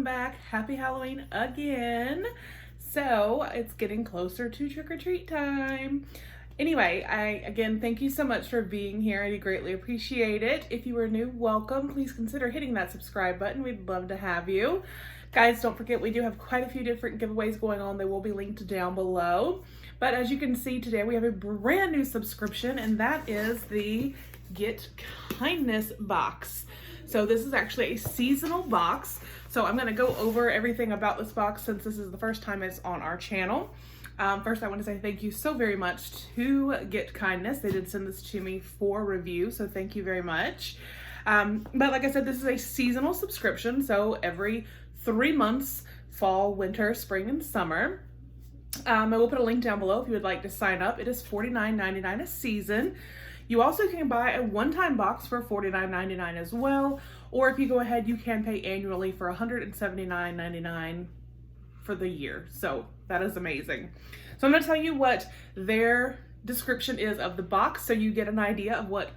back. Happy Halloween again. So it's getting closer to trick-or-treat time. Anyway, again, thank you so much for being here. I greatly appreciate it. If you are new, welcome. Please consider hitting that subscribe button. We'd love to have you. Guys, don't forget we do have quite a few different giveaways going on. They will be linked down below. But as you can see today, we have a brand new subscription, and that is the Get Kindness box. So this is actually a seasonal box. So I'm going to go over everything about this box since this is the first time it's on our channel. First, I want to say thank you so very much to Get Kindness. They did send this to me for review, so thank you very much. But like I said, this is a seasonal subscription, so every 3 months, fall, winter, spring, and summer. I will put a link down below if you would like to sign up. It is $49.99 a season. You also can buy a one-time box for $49.99 as well, or if you go ahead, you can pay annually for $179.99 for the year. So that is amazing. So I'm going to tell you what their description is of the box so you get an idea of what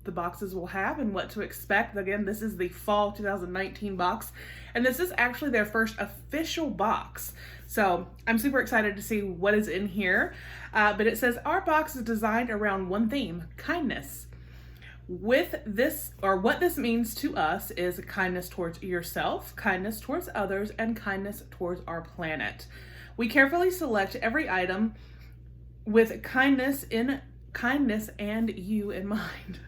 the boxes will have and what to expect. Again, this is the fall 2019 box, and this is actually their first official box. So I'm super excited to see what is in here. But it says our box is designed around one theme: kindness. With this, or what this means to us, is kindness towards yourself, kindness towards others, and kindness towards our planet. We carefully select every item with kindness and you in mind.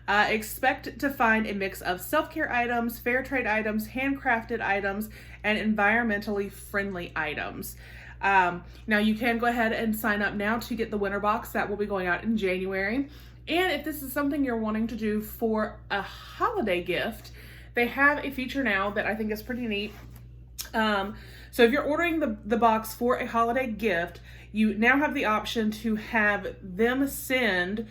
Expect to find a mix of self-care items, fair trade items, handcrafted items, and environmentally friendly items. Now you can go ahead and sign up now to get the winter box that will be going out in January. And if this is something you're wanting to do for a holiday gift, they have a feature now that I think is pretty neat. So if you're ordering the box for a holiday gift, you now have the option to have them send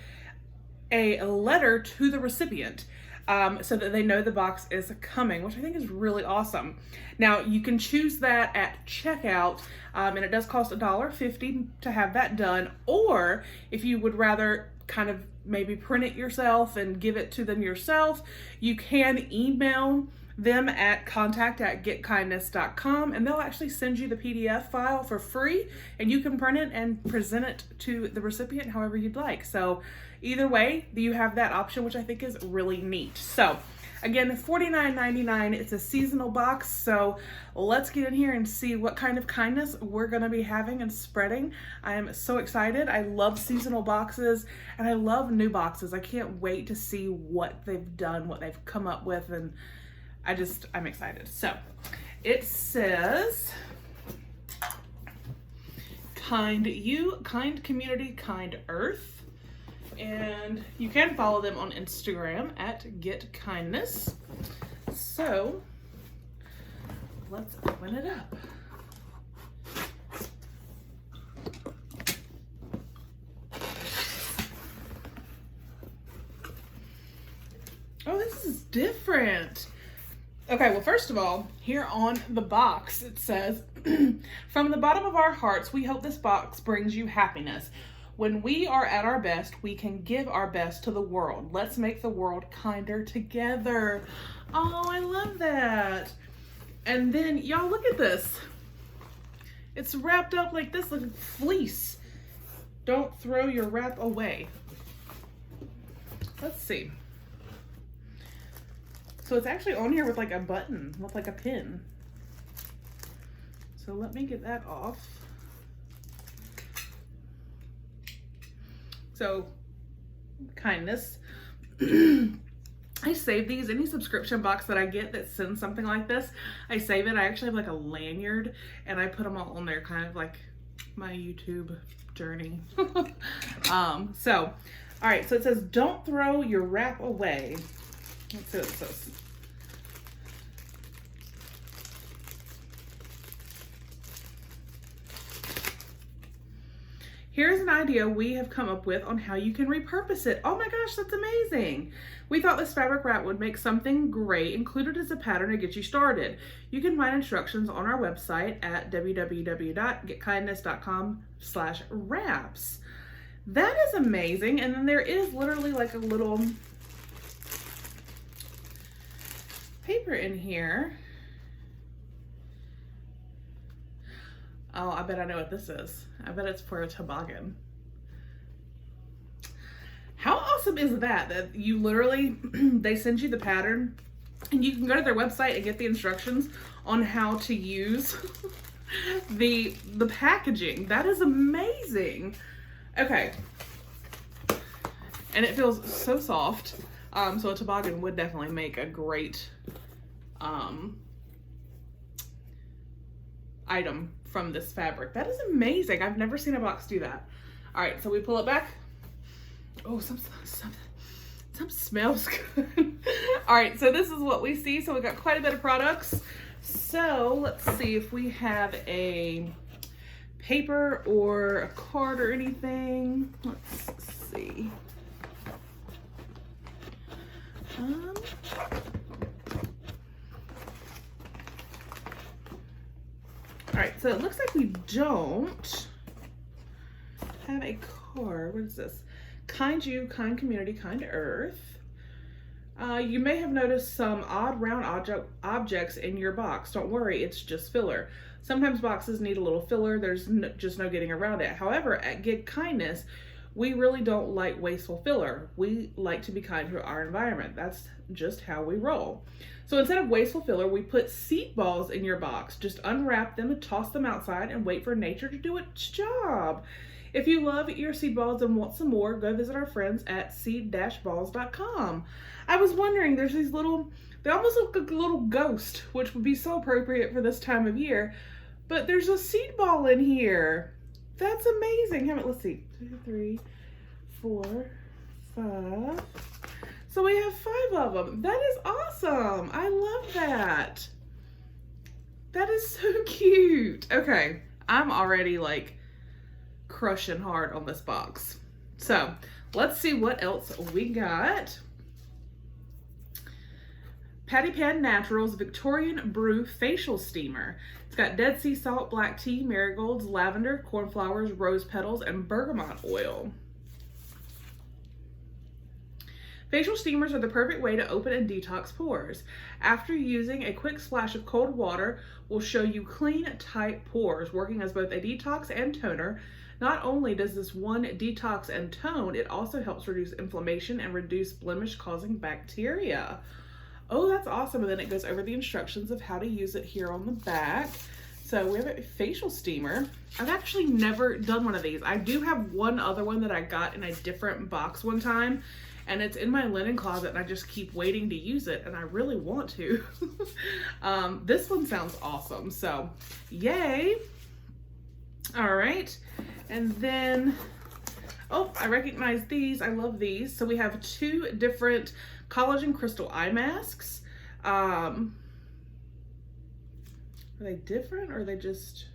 a letter to the recipient so that they know the box is coming, which I think is really awesome. Now you can choose that at checkout, and it does cost $1.50 to have that done. Or if you would rather kind of maybe print it yourself and give it to them yourself, you can email them at contact@getkindness.com, and they'll actually send you the PDF file for free, and you can print it and present it to the recipient however you'd like. So either way, you have that option, which I think is really neat. So again, $49.99. It's a seasonal box, so let's get in here and see what kind of kindness we're going to be having and spreading. I am so excited. I love seasonal boxes, and I love new boxes. I can't wait to see what they've done, what they've come up with, and I'm excited. So it says, kind you, kind community, kind earth. And you can follow them on Instagram at Get Kindness. So let's open it up. Oh, this is different. Okay, well, first of all, here on the box, it says, from the bottom of our hearts, we hope this box brings you happiness. When we are at our best, we can give our best to the world. Let's make the world kinder together. Oh, I love that. And then, y'all, look at this. It's wrapped up like this, like fleece. Don't throw your wrap away. Let's see. So it's actually on here with like a button, with like a pin. So let me get that off. So, kindness. I save these. Any subscription box that I get that sends something like this, I save it. I actually have like a lanyard, and I put them all on there, kind of like my YouTube journey. All right, so it says, don't throw your wrap away. Let's see what it says. Here's an idea we have come up with on how you can repurpose it. Oh my gosh, that's amazing. We thought this fabric wrap would make something great, included as a pattern to get you started. You can find instructions on our website at www.getkindness.com/wraps. That is amazing. And then there is literally like a little paper in here Oh, I bet I know what this is. I bet it's for a toboggan. How awesome is that? That you literally, they send you the pattern and you can go to their website and get the instructions on how to use the packaging. That is amazing. Okay. And it feels so soft. So a toboggan would definitely make a great item from this fabric. That is amazing. I've never seen a box do that. All right, so we pull it back. Oh, some smells good. All right, so this is what we see. So we got quite a bit of products. So let's see if we have a paper or a card or anything. Let's see. All right, so it looks like we don't have a card. What is this? Kind you, kind community, kind earth. You may have noticed some odd round objects in your box. Don't worry, it's just filler. Sometimes boxes need a little filler. There's just no getting around it. However, at Gig Kindness, we really don't like wasteful filler. We like to be kind to our environment. That's just how we roll. So instead of wasteful filler, we put seed balls in your box. Just unwrap them and toss them outside and wait for nature to do its job. If you love your seed balls and want some more, go visit our friends at seed-balls.com. I was wondering, there's these little, they almost look like a little ghost, which would be so appropriate for this time of year, but there's a seed ball in here. That's amazing. Let's see, 2, 3, 4, 5. So we have 5 of them. That is awesome. I love that. That is so cute. Okay, I'm already like crushing hard on this box. So let's see what else we got. Patty Pan Naturals Victorian Brew Facial Steamer. It's got Dead Sea salt, black tea, marigolds, lavender, cornflowers, rose petals, and bergamot oil. Facial steamers are the perfect way to open and detox pores. After using, a quick splash of cold water will show you clean, tight pores, working as both a detox and toner. Not only does this one detox and tone, it also helps reduce inflammation and reduce blemish-causing bacteria. Oh, that's awesome. And then it goes over the instructions of how to use it here on the back. So we have a facial steamer. I've actually never done one of these. I do have one other one that I got in a different box one time, and it's in my linen closet, and I just keep waiting to use it, and I really want to. This one sounds awesome, so yay. All right, and then, oh, I recognize these. I love these. So we have 2 different collagen crystal eye masks. Are they different, or are they just...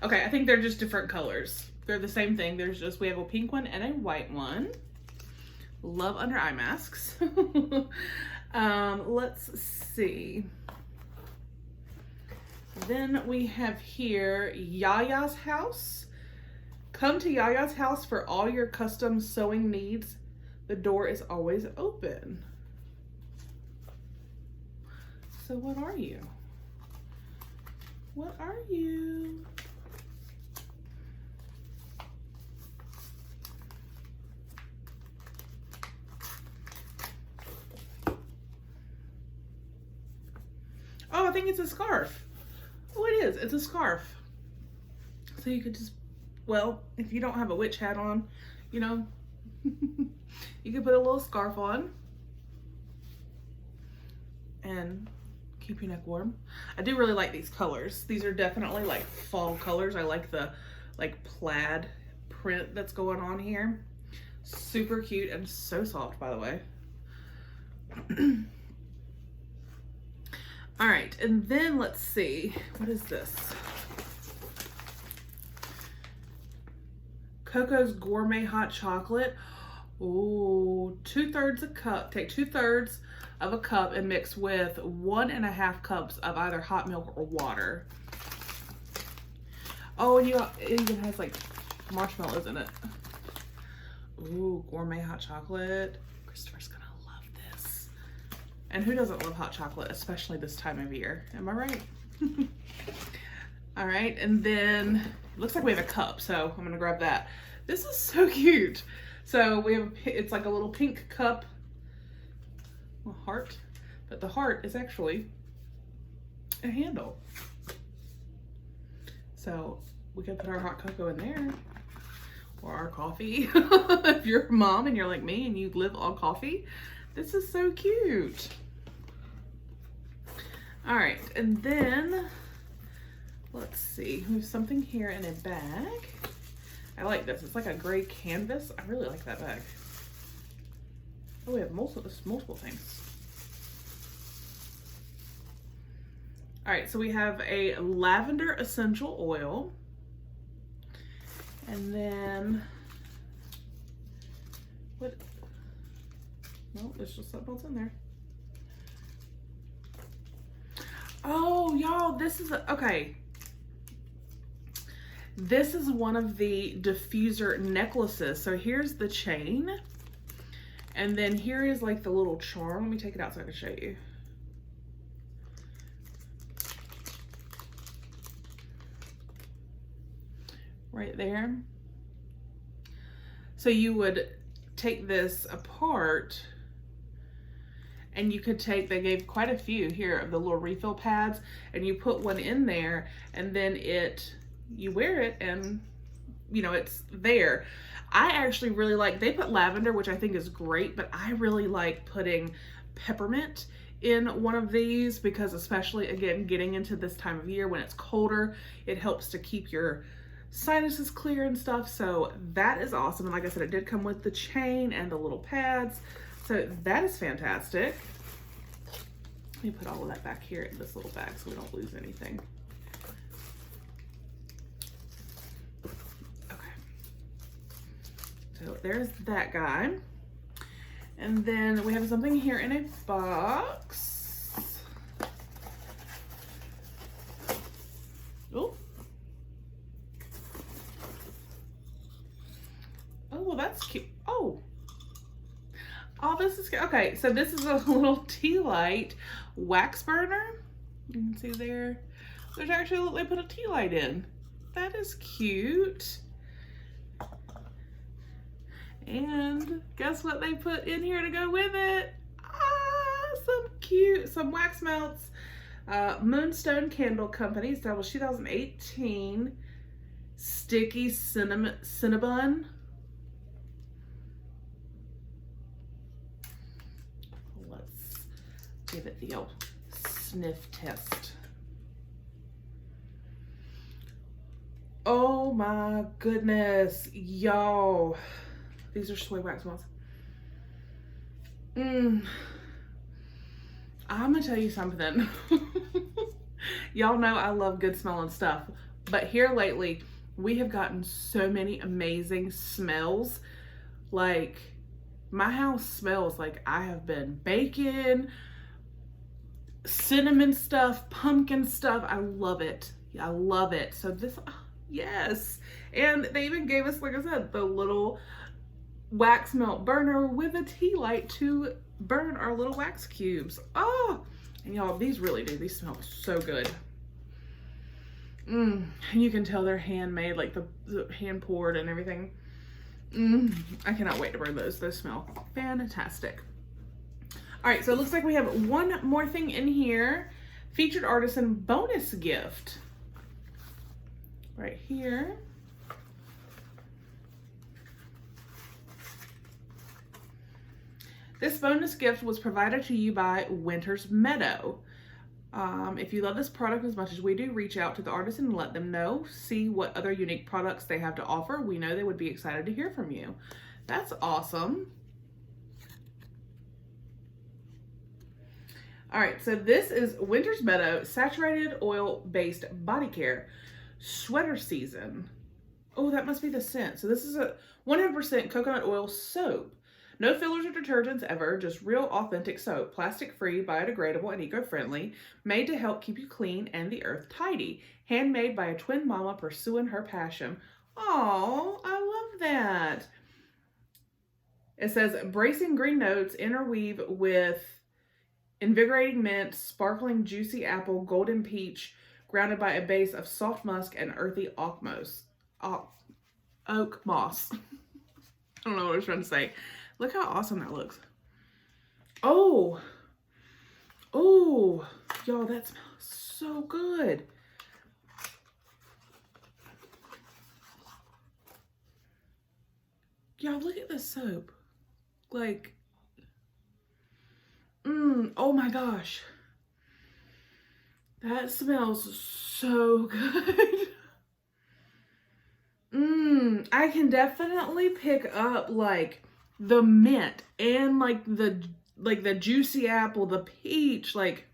Okay, I think they're just different colors. They're the same thing. There's just, we have a pink one and a white one. Love under eye masks. Let's see. Then we have here Yaya's House. Come to Yaya's house for all your custom sewing needs. The door is always open. So what are you? What are you? Oh, I think it's a scarf. Oh, it is. It's a scarf. So you could just, well, if you don't have a witch hat on, you know, you could put a little scarf on and keep your neck warm. I do really like these colors. These are definitely like fall colors. I like the like plaid print that's going on here. Super cute and so soft, by the way. All right, and then let's see, what is this? Coco's Gourmet Hot Chocolate. Ooh, 2/3 a cup. Take 2/3 of a cup and mix with 1.5 cups of either hot milk or water. Oh, and it even has like marshmallows in it. Ooh, gourmet hot chocolate. Christopher's gonna love this. And who doesn't love hot chocolate, especially this time of year? Am I right? All right, and then it looks like we have a cup, so I'm gonna grab that. This is so cute. So we have, it's like a little pink cup, a heart, but the heart is actually a handle. So we can put our hot cocoa in there, or our coffee. If you're a mom and you're like me and you live on coffee, this is so cute. All right, and then let's see, we have something here in a bag. I like this. It's like a gray canvas. I really like that bag. Oh, we have multiple things. All right, so we have a lavender essential oil. And then, what? No, there's just something else in there. Oh, y'all, this is, okay. This is one of the diffuser necklaces. So here's the chain. And then here is like the little charm. Let me take it out so I can show you. Right there. So you would take this apart and you could take, they gave quite a few here of the little refill pads, and you put one in there and then you wear it and you know, it's there. I actually really like, they put lavender, which I think is great, but I really like putting peppermint in one of these because, especially again, getting into this time of year when it's colder, it helps to keep your sinuses clear and stuff. So that is awesome. And like I said, it did come with the chain and the little pads. So that is fantastic. Let me put all of that back here in this little bag so we don't lose anything. Okay. So there's that guy. And then we have something here in a box. Oh. Oh, well, that's cute. Oh. Oh, this is, okay, so this is a little tea light wax burner. You can see there. There's actually, they put a tea light in. That is cute. And guess what they put in here to go with it? Ah, some wax melts. Moonstone Candle Company, established 2018. Sticky Cinnabon. Let's give it the old sniff test. Oh my goodness, y'all. These are soy wax melts. I'm gonna tell you something. Y'all know I love good smelling stuff, but here lately, we have gotten so many amazing smells. Like, my house smells like I have been baking, cinnamon stuff, pumpkin stuff. I love it. I love it. So this, yes. And they even gave us, like I said, the little wax melt burner with a tea light to burn our little wax cubes. Oh, and y'all, these really do. These smell so good. And you can tell they're handmade, like the hand poured and everything. I cannot wait to burn those. Those smell fantastic. All right, so it looks like we have one more thing in here. Featured Artisan bonus gift. Right here. This bonus gift was provided to you by Winter's Meadow. If you love this product as much as we do, reach out to the Artisan and let them know. See what other unique products they have to offer. We know they would be excited to hear from you. That's awesome. All right, so this is Winter's Meadow Saturated Oil-Based Body Care Sweater Season. Oh, that must be the scent. So this is a 100% coconut oil soap. No fillers or detergents ever, just real authentic soap, plastic-free, biodegradable, and eco-friendly, made to help keep you clean and the earth tidy. Handmade by a twin mama pursuing her passion. Oh, I love that. It says, bracing green notes interweave with invigorating mint, sparkling juicy apple, golden peach, grounded by a base of soft musk and earthy oak moss. Oak moss. I don't know what I was trying to say. Look how awesome that looks. Oh, y'all, that smells so good. Y'all, look at this soap. Like, oh my gosh. That smells so good. I can definitely pick up like the mint and like the juicy apple, the peach, like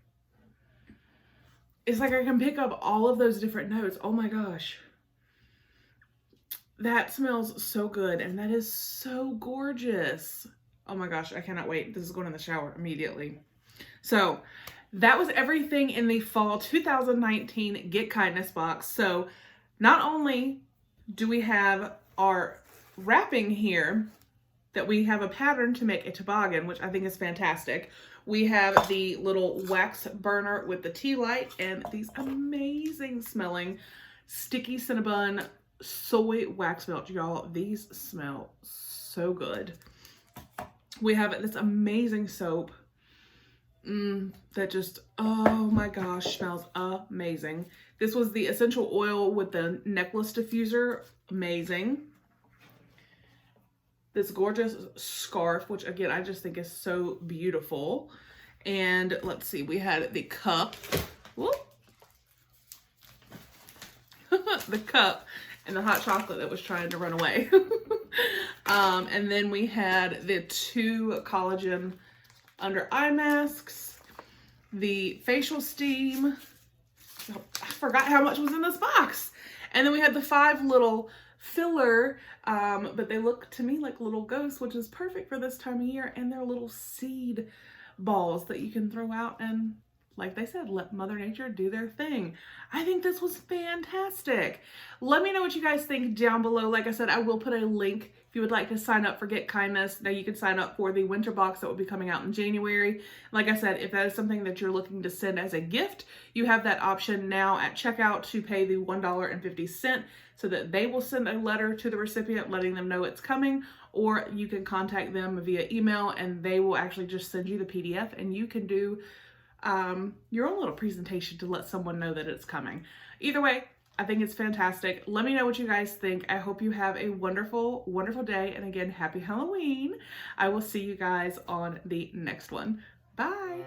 it's like I can pick up all of those different notes. Oh my gosh. That smells so good and that is so gorgeous. Oh my gosh, I cannot wait. This is going in the shower immediately. So that was everything in the fall 2019 Get Kindness box. So not only do we have our wrapping here that we have a pattern to make a toboggan, which I think is fantastic. We have the little wax burner with the tea light and these amazing smelling sticky Cinnabon soy wax melts. Y'all, these smell so good. We have this amazing soap that just, oh my gosh, smells amazing. This was the essential oil with the necklace diffuser. Amazing. This gorgeous scarf, which again, I just think is so beautiful. And let's see, we had the cup. Whoop. The cup and the hot chocolate that was trying to run away. And then we had the 2 collagen under eye masks, the facial steam. I forgot how much was in this box. And then we had the 5 little filler, but they look to me like little ghosts, which is perfect for this time of year. And they're little seed balls that you can throw out and, like they said, let Mother Nature do their thing. I think this was fantastic. Let me know what you guys think down below. Like I said, I will put a link if you would like to sign up for Get Kindness. Now you can sign up for the winter box that will be coming out in January. Like I said, if that is something that you're looking to send as a gift, you have that option now at checkout to pay the $1.50 so that they will send a letter to the recipient letting them know it's coming, or you can contact them via email and they will actually just send you the PDF and you can do your own little presentation to let someone know that it's coming. Either way, I think it's fantastic. Let me know what you guys think. I hope you have a wonderful, wonderful day. And again, happy Halloween. I will see you guys on the next one. Bye.